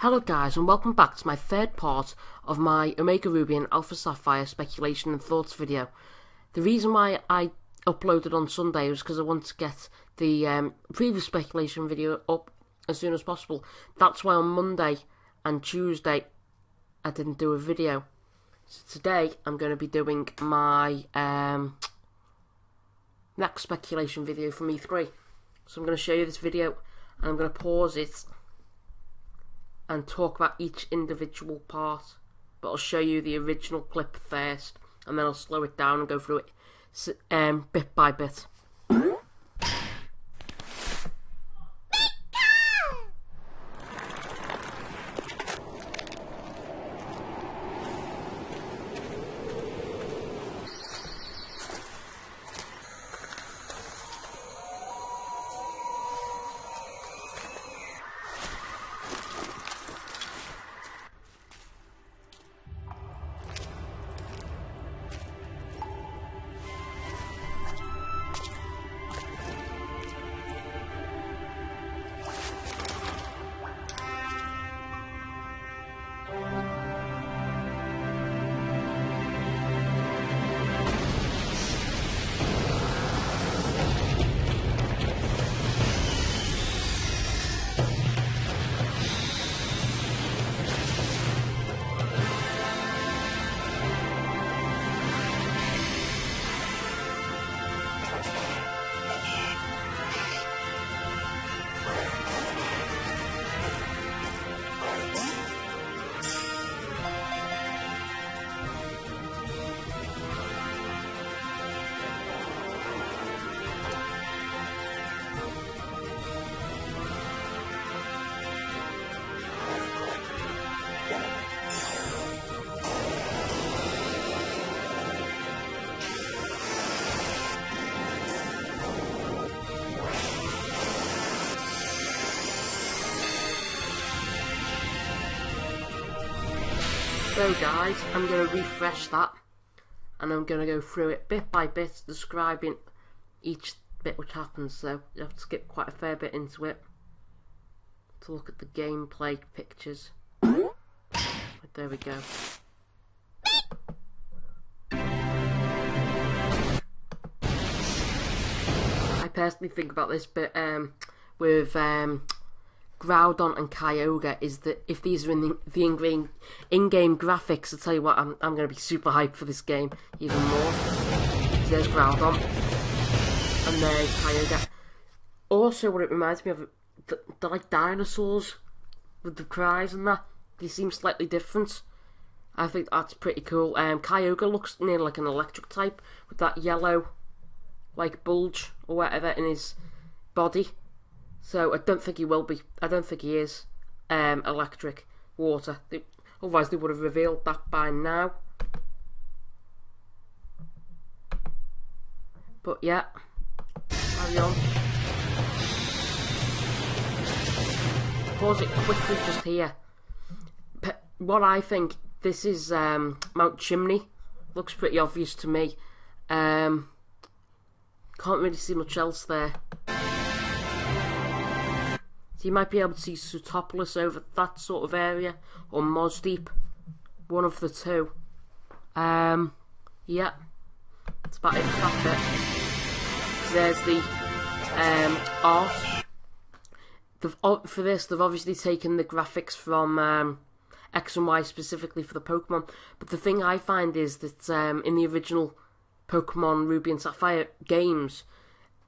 Hello guys, and welcome back to my third part of my Omega Ruby and Alpha Sapphire speculation and thoughts video. The reason why I uploaded on Sunday was because I wanted to get the previous speculation video up as soon as possible. That's why on Monday and Tuesday I didn't do a video. So today I'm going to be doing my next speculation video from E3. So I'm going to show you this video and I'm going to pause it and talk about each individual part, but I'll show you the original clip first and then I'll slow it down and go through it bit by bit. So guys, I'm going to refresh that and I'm going to go through it bit by bit, describing each bit which happens, so you have to skip quite a fair bit into it to look at the gameplay pictures. But there we go. I personally think about this bit with Groudon and Kyogre is that if these are in the in-game graphics, I'll tell you what, I'm going to be super hyped for this game even more. So there's Groudon and there's Kyogre. Also, what it reminds me of, they're like dinosaurs with the cries and that. They seem slightly different. I think that's pretty cool. Kyogre looks near like an electric type with that yellow like bulge or whatever in his body. So I don't think he will be. I don't think he is electric water. Otherwise they would have revealed that by now. But yeah, carry on. Pause it quickly just here. What I think, this is Mount Chimney. Looks pretty obvious to me. Can't really see much else there. So you might be able to see Sootopolis over that sort of area, or Mosdeep, one of the two. Yeah, that's about it for that bit. So there's the art. For this, they've obviously taken the graphics from X and Y specifically for the Pokemon. But the thing I find is that in the original Pokemon Ruby and Sapphire games,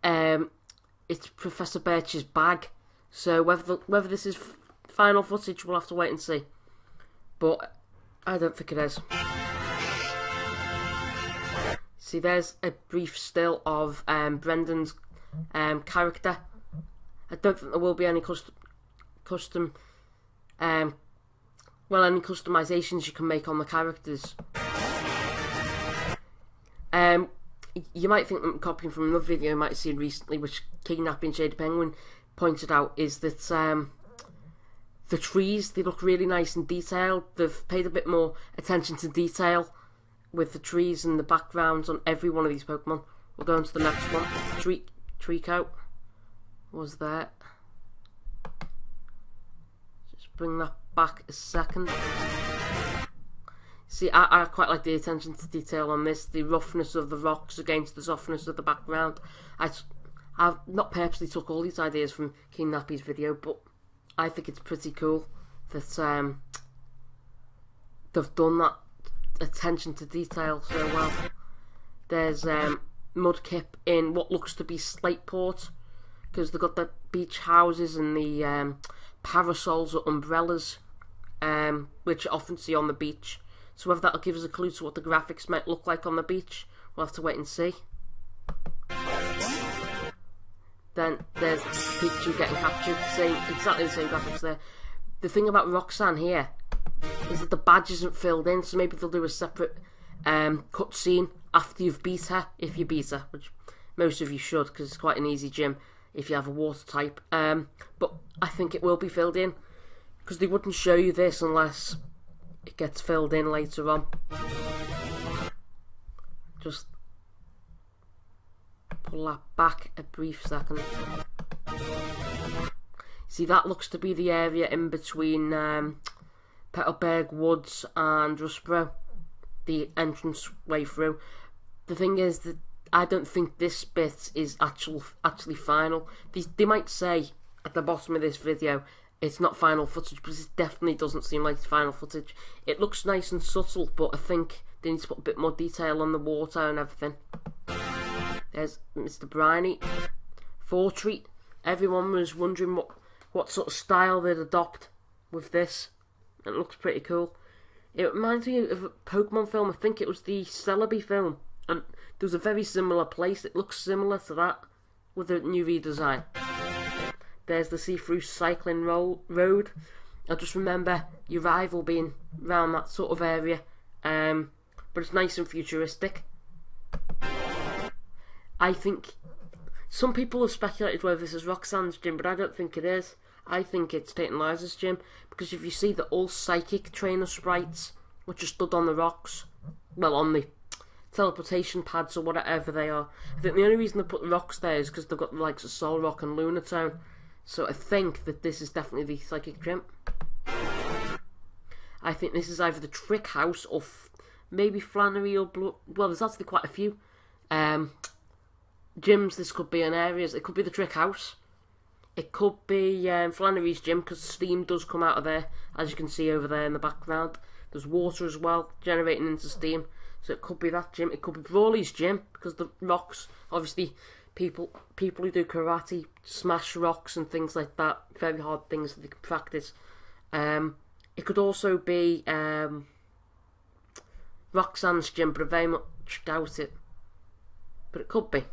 it's Professor Birch's bag. So whether this is final footage, we'll have to wait and see. But I don't think it is. See, there's a brief still of Brendan's character. I don't think there will be any any customizations you can make on the characters. You might think that I'm copying from another video you might have seen recently, which Kidnapping Shady Penguin pointed out, is that the trees, they look really nice and detailed. They've paid a bit more attention to detail with the trees and the backgrounds on every one of these Pokemon. We'll go on to the next one. Treecko was there. Just bring that back a second. See, I quite like the attention to detail on this, the roughness of the rocks against the softness of the background. I've not purposely took all these ideas from King Nappy's video, but I think it's pretty cool that they've done that attention to detail so well. There's Mudkip in what looks to be Slateport, because they've got the beach houses and the parasols or umbrellas, which you often see on the beach. So whether that'll give us a clue to what the graphics might look like on the beach, we'll have to wait and see. Then there's Pikachu getting captured, exactly the same graphics there. The thing about Roxanne here is that the badge isn't filled in, so maybe they'll do a separate cutscene after you've beat her, if you beat her, which most of you should, because it's quite an easy gym if you have a water type. But I think it will be filled in, because they wouldn't show you this unless it gets filled in later on. Just pull that back a brief second. See, that looks to be the area in between Petalberg Woods and Rustboro, the entrance way through. The thing is that I don't think this bit is actually final. They might say at the bottom of this video it's not final footage, but it definitely doesn't seem like it's final footage. It looks nice and subtle, but I think they need to put a bit more detail on the water and everything. There's Mr. Briny. Fortreat. Everyone was wondering what sort of style they'd adopt with this. It looks pretty cool. It reminds me of a Pokemon film. I think it was the Celebi film, and there was a very similar place. It looks similar to that with a new redesign. There's the see-through cycling road. I just remember your rival being around that sort of area, but it's nice and futuristic. I think some people have speculated whether this is Roxanne's gym, but I don't think it is. I think it's Peyton Liza's gym, because if you see the all psychic trainer sprites, which are stood on the rocks, well, on the teleportation pads or whatever they are, I think the only reason they put the rocks there is because they've got the likes of Solrock and Lunatone. So I think that this is definitely the psychic gym. I think this is either the Trick House or maybe Flannery or well, there's actually quite a few gyms this could be in areas. It could be the Trick House. It could be Flannery's gym, because steam does come out of there, as you can see over there in the background. There's water as well, generating into steam. So it could be that gym. It could be Brawley's gym, because the rocks, obviously, people who do karate smash rocks and things like that. Very hard things that they can practice. It could also be Roxanne's gym, but I very much doubt it. But it could be.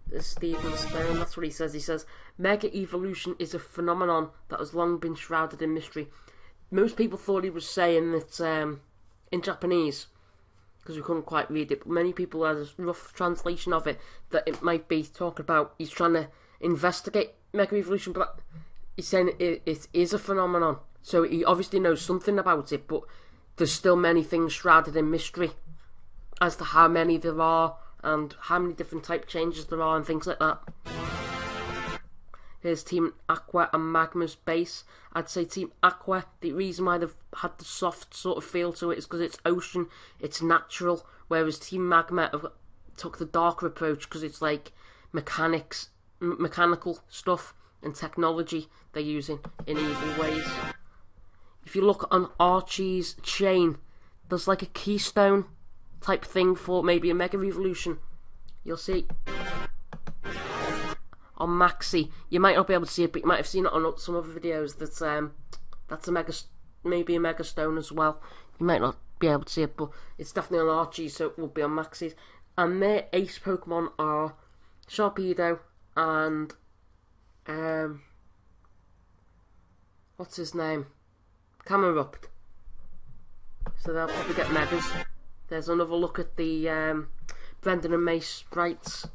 There's Stephen Stone, that's what he says. He says, Mega Evolution is a phenomenon that has long been shrouded in mystery. Most people thought he was saying that in Japanese, because we couldn't quite read it, but many people had a rough translation of it, that it might be talking about he's trying to investigate Mega Evolution, but he's saying it is a phenomenon. So he obviously knows something about it, but there's still many things shrouded in mystery as to how many there are and how many different type changes there are and things like that. Here's Team Aqua and Magma's base. I'd say Team Aqua, the reason why they've had the soft sort of feel to it is because it's ocean, it's natural, whereas Team Magma took the darker approach because it's like mechanical stuff and technology they're using in evil ways. If you look on Archie's chain, there's like a keystone type thing for maybe a Mega Evolution. You'll see. On Maxi, you might not be able to see it, but you might have seen it on some other videos. That's maybe a Mega Stone as well. You might not be able to see it, but it's definitely on Archie, so it will be on Maxi's. And their ace Pokemon are Sharpedo and what's his name? Camerupt. So they'll probably get Megas. There's another look at the Brendan and Mace sprites.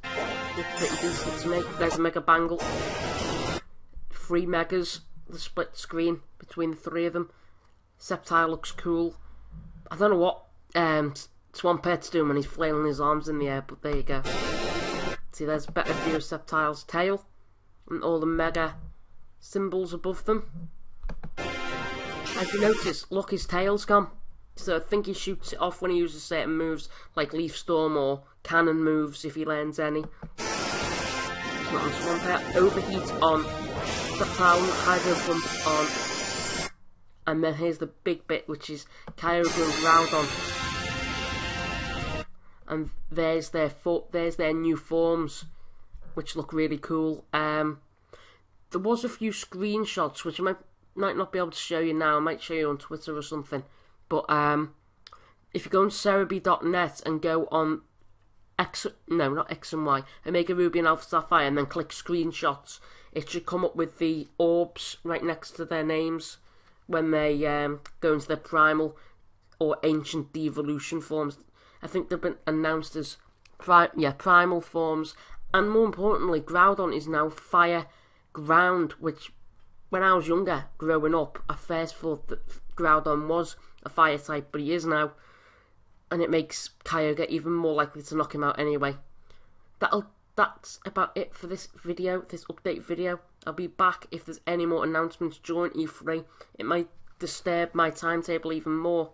Look pretty decent to me. There's a Mega Bangle. 3 Megas. The split screen between the 3 of them. Sceptile looks cool. I don't know what Swampet's doing when he's flailing his arms in the air, but there you go. See, there's a better view of Sceptile's tail. and all the mega symbols above them. As you notice, look, his tail's gone. So I think he shoots it off when he uses certain moves, like Leaf Storm or Cannon moves, if he learns any. It's not on Swampert. Overheat on. Down, Hydro Pump on. And then here's the big bit, which is Kyogre and Groudon. And there's their new forms, which look really cool. There was a few screenshots, which I might not be able to show you now. I might show you on Twitter or something. But if you go on Cerebi.net and go on not X and Y, Omega Ruby and Alpha Sapphire, and then click screenshots, it should come up with the orbs right next to their names when they go into their primal or ancient devolution forms. I think they've been announced as primal forms, and more importantly, Groudon is now fire ground, which when I was younger, growing up, I first thought that Groudon was a fire type, but he is now, and it makes Kyogre even more likely to knock him out anyway. That's about it for this video, this update video. I'll be back if there's any more announcements during E3. It might disturb my timetable even more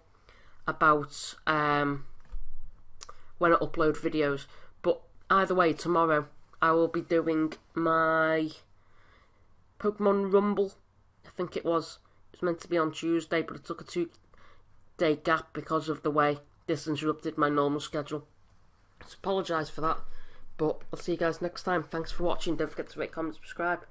about when I upload videos. But either way, tomorrow I will be doing my Pokemon Rumble. I think it was meant to be on Tuesday, but it took a 2-day gap because of the way this interrupted my normal schedule. So apologise for that. But I'll see you guys next time. Thanks for watching. Don't forget to rate, comment, subscribe.